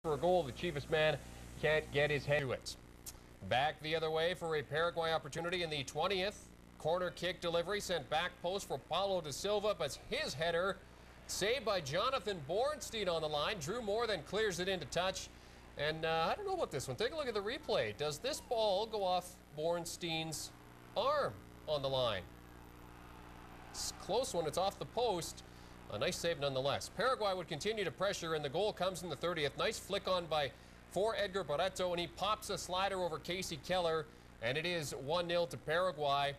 for a goal. The cheapest man can't get his head to it. Back the other way for a Paraguay opportunity in the 20th. Corner kick delivery sent back post for Paulo da Silva, but his header saved by Jonathan Bornstein on the line. Drew Moore then clears it into touch. And I don't know about this one. Take a look at the replay. Does this ball go off Bornstein's arm on the line? It's a close one. It's off the post. A nice save nonetheless. Paraguay would continue to pressure, and the goal comes in the 30th. Nice flick on for Edgar Barreto, and he pops a slider over Casey Keller, and it is 1-0 to Paraguay.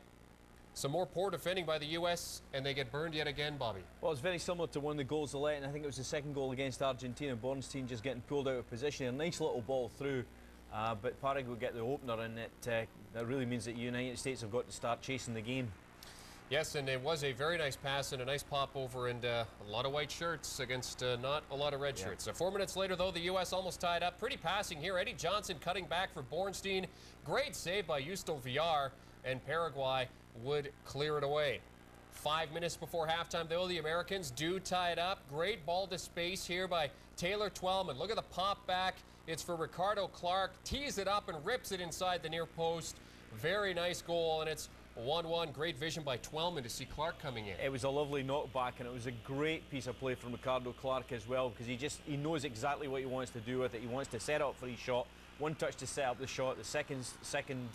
Some more poor defending by the U.S., and they get burned yet again, Bobby. Well, it's very similar to one of the goals they let, and I think it was the second goal against Argentina. Bornstein just getting pulled out of position. A nice little ball through, but Paraguay get the opener, and that really means that the United States have got to start chasing the game. Yes, and it was a very nice pass and a nice pop over, and a lot of white shirts against not a lot of red shirts. So 4 minutes later, though, the U.S. almost tied up. Pretty passing here. Eddie Johnson cutting back for Bornstein. Great save by Justo Villar, and Paraguay would clear it away. 5 minutes before halftime, though, the Americans do tie it up. Great ball to space here by Taylor Twellman. Look at the pop back. It's for Ricardo Clark. Tees it up and rips it inside the near post. Very nice goal, and it's 1-1. Great vision by Twellman to see Clark coming in. It was a lovely knockback, and it was a great piece of play from Ricardo Clark as well, because he knows exactly what he wants to do with it. He wants to set up for his shot. One touch to set up the shot. The second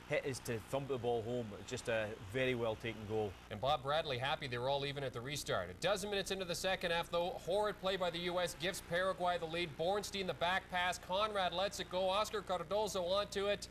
hit is to thump the ball home. It's just a very well taken goal. And Bob Bradley happy they were all even at the restart. A dozen minutes into the second half, though, horrid play by the U.S. gives Paraguay the lead. Bornstein the back pass. Conrad lets it go. Oscar Cardozo onto it.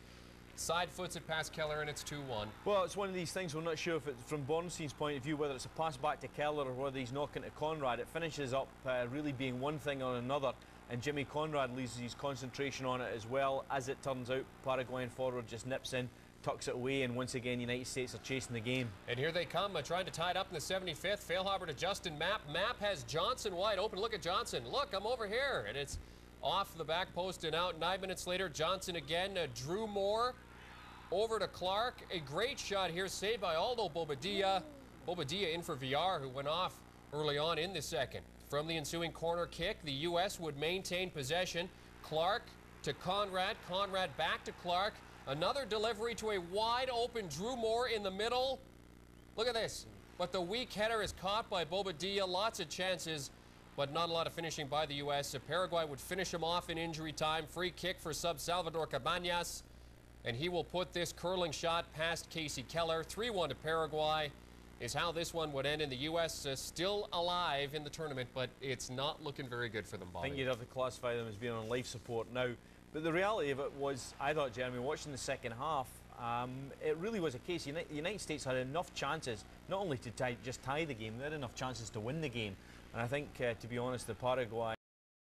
Side foots it past Keller, and it's 2-1. Well, it's one of these things we're not sure if it's from Bornstein's point of view, whether it's a pass back to Keller or whether he's knocking to Conrad. It finishes up really being one thing or another, and Jimmy Conrad loses his concentration on it as well. As it turns out, Paraguayan forward just nips in, tucks it away, and once again, United States are chasing the game. And here they come, trying to tie it up in the 75th. Failhaber to Justin Mapp. Mapp has Johnson wide open. Look at Johnson. Look, I'm over here. And it's off the back post and out. 9 minutes later, Johnson again. Drew Moore over to Clark. A great shot here, saved by Aldo Bobadilla. Bobadilla in for Villar, who went off early on in the second. From the ensuing corner kick, the U.S. would maintain possession. Clark to Conrad. Conrad back to Clark. Another delivery to a wide open Drew Moore in the middle. Look at this. But the weak header is caught by Bobadilla. Lots of chances, but not a lot of finishing by the U.S. Paraguay would finish him off in injury time. Free kick for sub Salvador Cabañas, and he will put this curling shot past Casey Keller. 3-1 to Paraguay is how this one would end. In the U.S. Still alive in the tournament, but it's not looking very good for them, Bobby. I think you'd have to classify them as being on life support now. But the reality of it was, I thought, Jeremy, watching the second half, it really was a case. The United States had enough chances, not only to just tie the game, they had enough chances to win the game. And I think, to be honest, the Paraguay